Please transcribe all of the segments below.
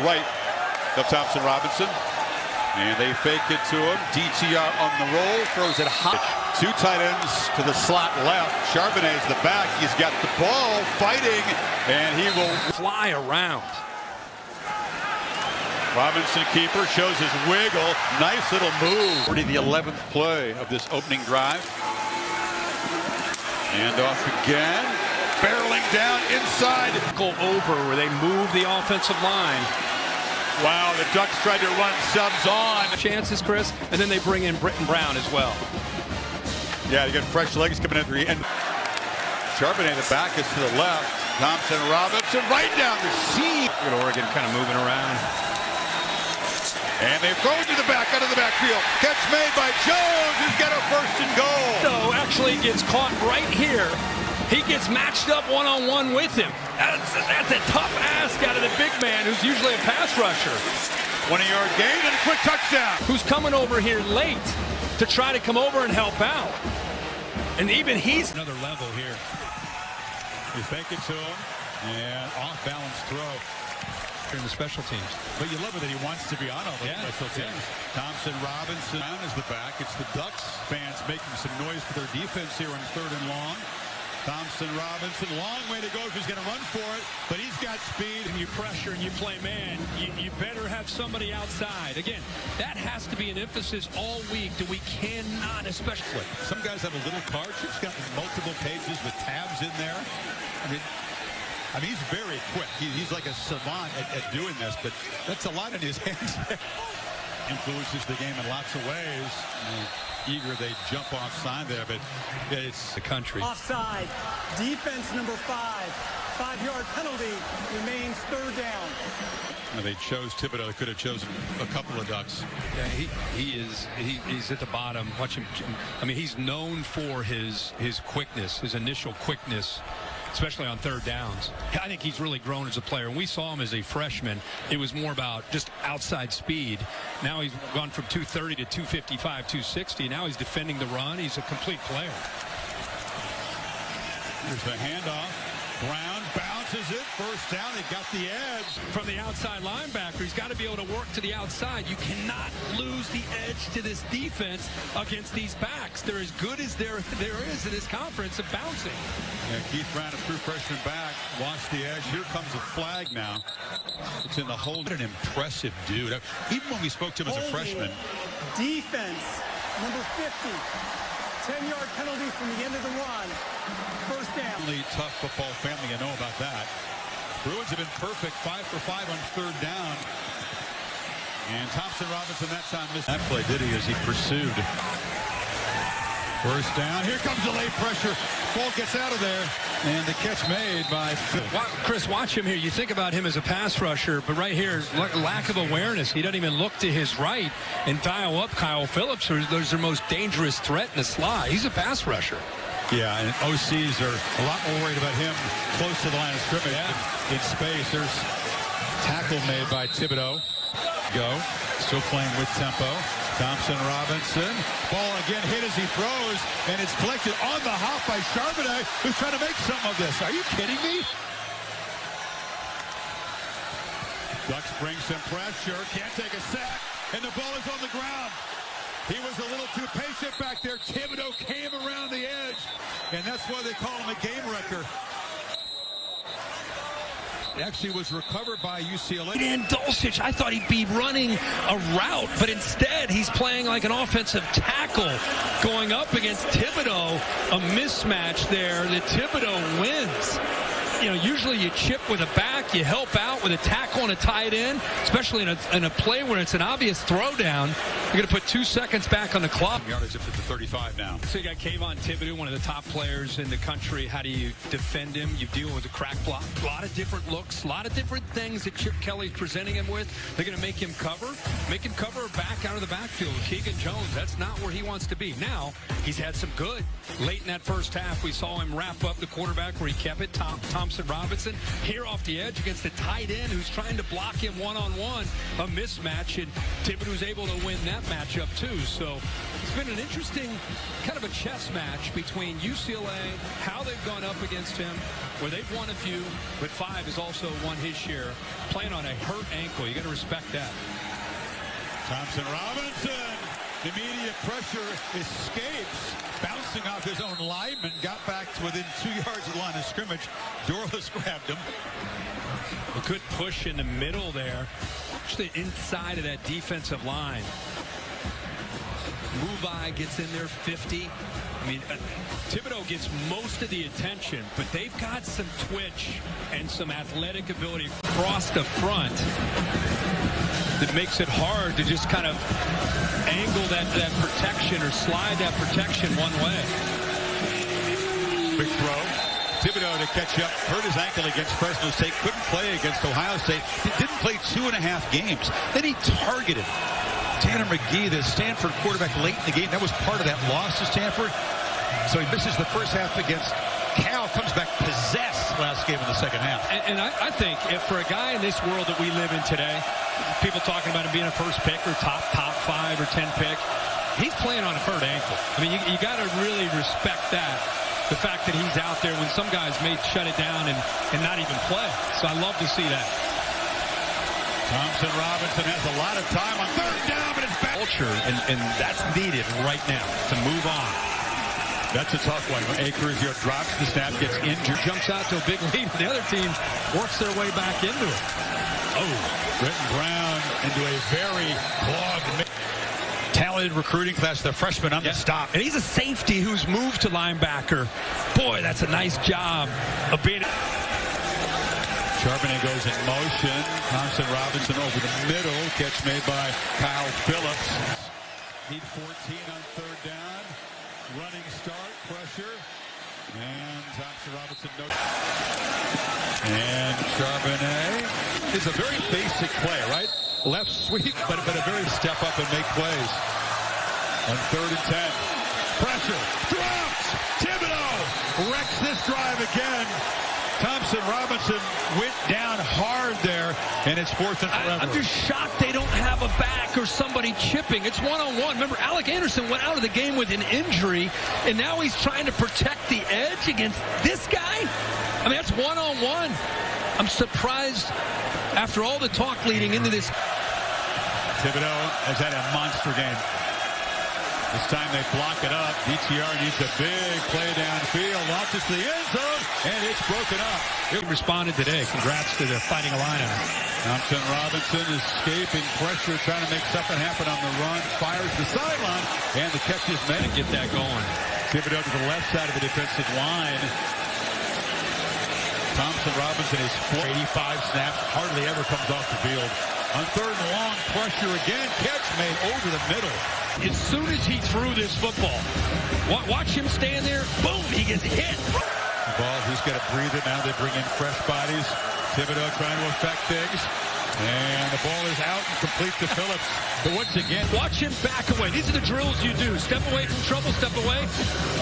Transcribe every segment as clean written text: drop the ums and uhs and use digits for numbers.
right of Thompson Robinson. And they fake it to him. DTR on the roll, throws it high. Two tight ends to the slot left. Charbonnet's the back. He's got the ball, fighting, and he will fly around. Robinson, keeper, shows his wiggle. Nice little move. Already the 11th play of this opening drive. And off again. Barreling down inside. Go over where they move the offensive line. Wow, the Ducks tried to run subs on. Chances, Chris, and then they bring in Britton Brown as well. Yeah, you got fresh legs coming in at the end. Charbonnet, the back is to the left. Thompson Robinson right down the seam. Look at Oregon kind of moving around. And they throw it to the back, out of the backfield. Catch made by Jones, who's got a first and goal. So actually gets caught right here. He gets matched up one-on-one with him. That's a tough ask out of the big man, who's usually a pass rusher. 20-yard gain and a quick touchdown. Who's coming over here late to try to come over and help out. And even he's another level here. You fake it to him, and off-balance throw. In the special teams. But you love it that he wants to be on all the special teams. Thompson Robinson is the back. It's the Ducks fans making some noise for their defense here on 3rd and long. Thompson Robinson, long way to go if he's going to run for it, but he's got speed. And you pressure and you play man, you better have somebody outside. Again, that has to be an emphasis all week that we cannot, especially. Some guys have a little card. He's got multiple pages with tabs in there. I mean, he's very quick. He's like a savant at doing this, but that's a lot in his hands. Influences the game in lots of ways. Eager they jump offside there, but it's the country. Offside. Defense number 5. 5-yard penalty. Remains 3rd down. Well, they chose Thibodeaux. They could have chosen a couple of Ducks. Yeah, he's at the bottom. Watch him. I mean, he's known for his quickness, his initial quickness, especially on 3rd downs. I think he's really grown as a player. When we saw him as a freshman, it was more about just outside speed. Now he's gone from 230 to 255, 260. Now he's defending the run. He's a complete player. Here's the handoff. Brown bounces it. First down. They got the edge. From the outside linebacker, he's got to be able to work to the outside. You cannot lose the edge to this defense against these backs. They're as good as there is in this conference of bouncing. Yeah, Keith Brown, a true freshman back, lost the edge. Here comes a flag now. It's in the hold. What an impressive dude. Even when we spoke to him as a freshman. Defense, number 50. 10-yard penalty from the end of the run. First down. Only tough football family, I know about that. Bruins have been perfect, 5 for 5 on 3rd down. And Thompson Robinson that time missed that play, did he, as he pursued. First down. Here comes the late pressure. Ball gets out of there. And the catch made by Phil. Chris, watch him here. You think about him as a pass rusher, but right here, lack of awareness. He doesn't even look to his right and dial up Kyle Phillips, who's their most dangerous threat in the slot. He's a pass rusher. Yeah, and OCs are a lot more worried about him close to the line of scrimmage in space. There's tackle made by Thibodeaux. Still playing with tempo. Thompson Robinson. Ball again hit as he throws, and it's collected on the hop by Charbonnet, who's trying to make something of this. Are you kidding me? Ducks bring some pressure. Can't take a sack, and the ball is on the ground. He was a little too patient back there. Thibodeaux came around the edge, and that's why they call him a game wrecker. It actually was recovered by UCLA. And Dulcich, I thought he'd be running a route, but instead he's playing like an offensive tackle going up against Thibodeaux. A mismatch there that Thibodeaux wins. You know, usually you chip with a back, you help out with a tackle and a tight end, especially in a play where it's an obvious throwdown. You're going to put 2 seconds back on the clock. Yardage up to the 35 now. So you got Kayvon Thibodeaux, one of the top players in the country. How do you defend him? You deal with a crack block. A lot of different looks, a lot of different things that Chip Kelly's presenting him with. They're going to make him cover back out of the backfield. Keegan Jones, that's not where he wants to be. Now, he's had some good. Late in that first half, we saw him wrap up the quarterback where he kept it. Thompson Robinson here off the edge. against a tight end who's trying to block him one-on-one, a mismatch, and Thibodeaux's able to win that matchup too. So it's been an interesting kind of a chess match between UCLA, how they've gone up against him, where they've won a few, but Five has also won his share, playing on a hurt ankle. You got to respect that. Thompson Robinson, immediate pressure, escapes, bouncing off his own lineman, got back to within 2 yards of the line of scrimmage. Dorlus grabbed him. A good push in the middle there, actually inside of that defensive line. Mubai gets in there 50. I mean, Thibodeaux gets most of the attention, but they've got some twitch and some athletic ability across the front that makes it hard to just kind of angle that protection or slide that protection one way. Big throw. Thibodeaux to catch up, hurt his ankle against Fresno State, couldn't play against Ohio State. He didn't play 2.5 games. Then he targeted Tanner McGee, the Stanford quarterback, late in the game. That was part of that loss to Stanford. So he misses the first half against Cal, comes back possessed last game in the second half. And I think if for a guy in this world that we live in today, people talking about him being a first pick or top 5 or 10 pick, he's playing on a hurt ankle. I mean, you got to really respect that. The fact that he's out there when some guys may shut it down and not even play. So I love to see that. Thompson Robinson has a lot of time on third down, but it's back. Culture, and that's needed right now to move on. That's a tough one. Akers drops the snap, gets injured. Jumps out to a big lead. The other team works their way back into it. Oh, Britton Brown into a very clogged. Talented recruiting class, the freshman on the stop. And he's a safety who's moved to linebacker. Boy, that's a nice job of being. Charbonnet goes in motion. Thompson Robinson over the middle. Catch made by Kyle Phillips. Need 14 on third down. Running start, pressure. And Thompson Robinson. And Charbonnet is a very basic play, right? Left sweep, but a very step up and make plays. On 3rd and 10. Pressure. Drops. Thibodeaux wrecks this drive again. Thompson Robinson went down hard there, and it's 4th and forever. I'm just shocked they don't have a back or somebody chipping. It's one-on-one. Remember, Alec Anderson went out of the game with an injury, and now he's trying to protect the edge against this guy? I mean, that's one-on-one. I'm surprised after all the talk leading into this. Thibodeaux has had a monster game. This time they block it up. DTR needs a big play downfield. Launches to the end zone, and it's broken up. He responded today. Congrats to the Fighting Illini. Thompson Robinson escaping pressure, trying to make something happen on the run. Fires the sideline, and the catch is made. Get that going. Thibodeaux to the left side of the defensive line. Thompson Robinson is 85 snaps, hardly ever comes off the field. On 3rd and long, pressure again. Catch made over the middle. As soon as he threw this football, watch him stand there. Boom, he gets hit. The ball, he's got to breathe it now. They bring in fresh bodies. Thibodeaux trying to affect things. And the ball is out and complete to Phillips. But once again, watch him back away. These are the drills you do. Step away from trouble, step away.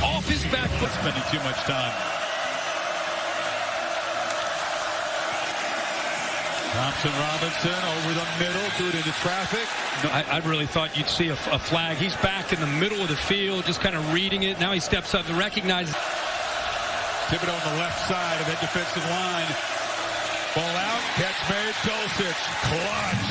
Off his back foot. Spending too much time. Thompson Robinson over the middle, threw it into traffic. No, I really thought you'd see a flag. He's back in the middle of the field, just kind of reading it. Now he steps up to recognize. Thibodeaux on the left side of that defensive line. Ball out, catch made, Dulcich, clutch.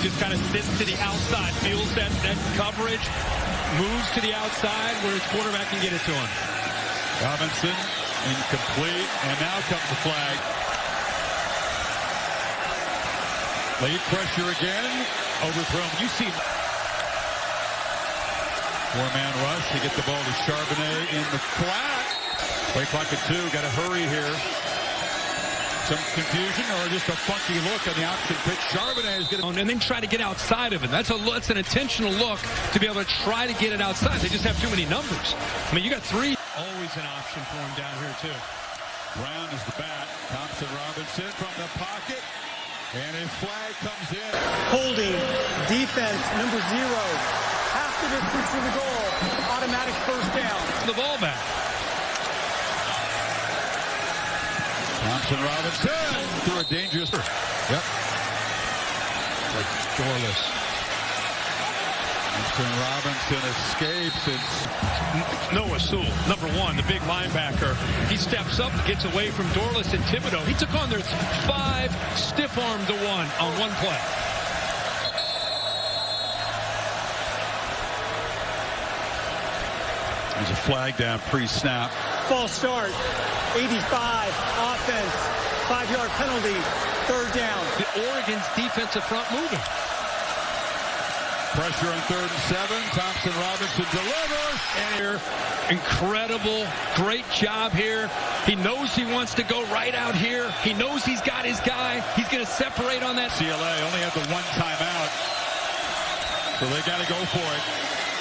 Just kind of sits to the outside, feels that coverage, moves to the outside where his quarterback can get it to him. Robinson, incomplete, and now comes the flag. Late pressure again, overthrown. You see 4-man rush to get the ball to Charbonnet in the flat. Play clock at 2, got to hurry here. Some confusion or just a funky look on the option pitch. Charbonnet is going to... And then try to get outside of him. That's an intentional look to be able to try to get it outside. They just have too many numbers. I mean, you got 3. Always an option for him down here, too. Brown is the bat. Thompson Robinson from the pocket. And a flag comes in. Holding, defense, number 0. Half the distance to the goal. Automatic first down. The ball back. Thompson Robinson through a dangerous. Yep. Like doorless. Thompson Robinson escapes. And Noah Sewell, number one, the big linebacker. He steps up, gets away from Dorless and Thibodeaux. He took on their 5 stiff-arm to 1 on one play. There's a flag down pre-snap. False start. 85. Offense. 5-yard penalty. 3rd down. The Oregon's defensive front moving. Pressure on 3rd and 7. Thompson Robinson delivers. And here, incredible, great job here. He knows he wants to go right out here. He knows he's got his guy. He's going to separate on that. UCLA only had the 1 timeout, so they got to go for it.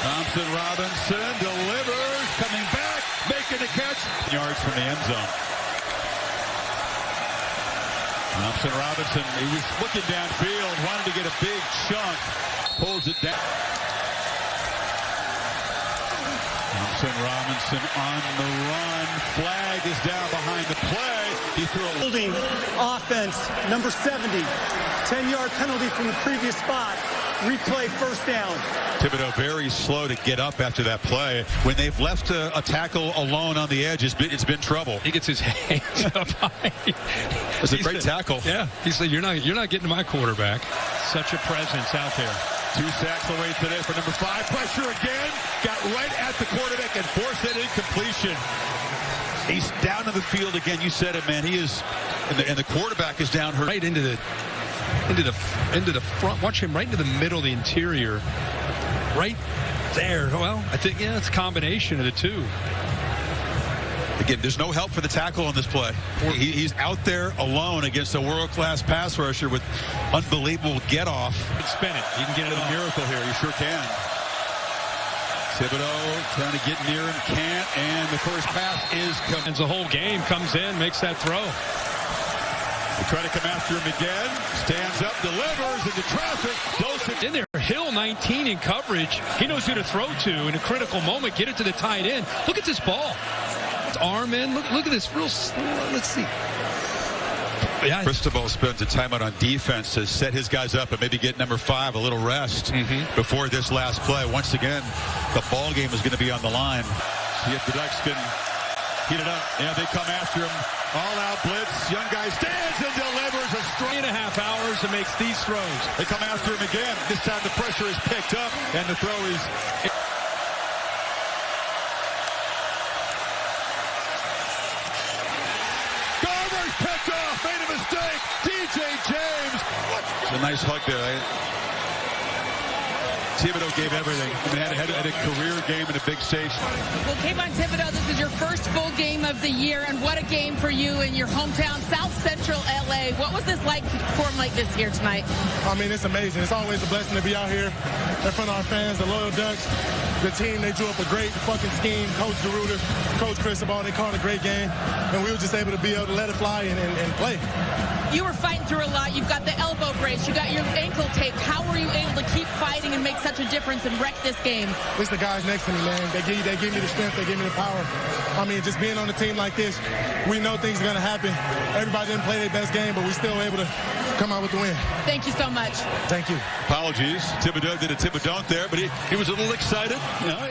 Thompson Robinson delivers, coming back, making the catch. Yards from the end zone. Thompson Robinson, he was looking downfield, wanted to get a big chunk. Pulls it down. Thompson Robinson on the run. Flag is down behind the play. He threw a Holding offense, number 70. 10-yard penalty from the previous spot. Replay, 1st down. Thibodeaux very slow to get up after that play. When they've left a tackle alone on the edge, it's been trouble. He gets his hands up high. It's a great tackle. Yeah, he said, you're not getting my quarterback. Such a presence out there. 2 sacks away today for number 5. Pressure again. Got right at the quarterback and forced that incompletion. He's down in the field again. You said it, man. He is, and the quarterback is down hurt. Right into the front. Watch him right into the middle of the interior. Right there. Well, I think, yeah, it's a combination of the two. Again, there's no help for the tackle on this play. He's out there alone against a world-class pass rusher with unbelievable get-off. Spin it. He can get it A miracle here. He sure can. Thibodeaux trying to get near him, can't, and the first pass is coming. And the whole game comes in, makes that throw. They try to come after him again. Stands up, delivers into traffic. Dosing In there, Hill 19 in coverage. He knows who to throw to in a critical moment. Get it to the tight end. Look at this ball. It's arm in. Look at this real slow. Let's see. Yeah. Cristobal spends a timeout on defense to set his guys up and maybe get number 5 a little rest before this last play. Once again, the ball game is going to be on the line. See if the Ducks can heat it up. Yeah, they come after him. All-out blitz. Young guy stands and delivers a strong 3.5 hours and makes these throws. They come after him again. This time the pressure is picked up and the throw is... Garber's picked off. Made a mistake. DJ James. It's a nice hug there. Thibodeaux gave everything. I mean, had a career game in a big stage. Well, Kayvon Thibodeaux, this is your first full game of the year, and what a game for you in your hometown, South Central LA. What was this like to perform like this here tonight? I mean, it's amazing. It's always a blessing to be out here in front of our fans, the loyal Ducks. The team, they drew up a great fucking scheme. Coach DeRuiter, Coach Cristobal, they called a great game, and we were just able to be able to let it fly and play. You were fighting through a lot. You've got the elbow brace. You got your ankle tape. How were you able to keep fighting and make such a difference and wreck this game? It's the guys next to me, man. They give me the strength. They give me the power. I mean, just being on a team like this, we know things are going to happen. Everybody didn't play their best game, but we still able to come out with the win. Thank you so much. Thank you. Apologies. Thibodeaux did a Thibodeaux there, but he was a little excited. You know,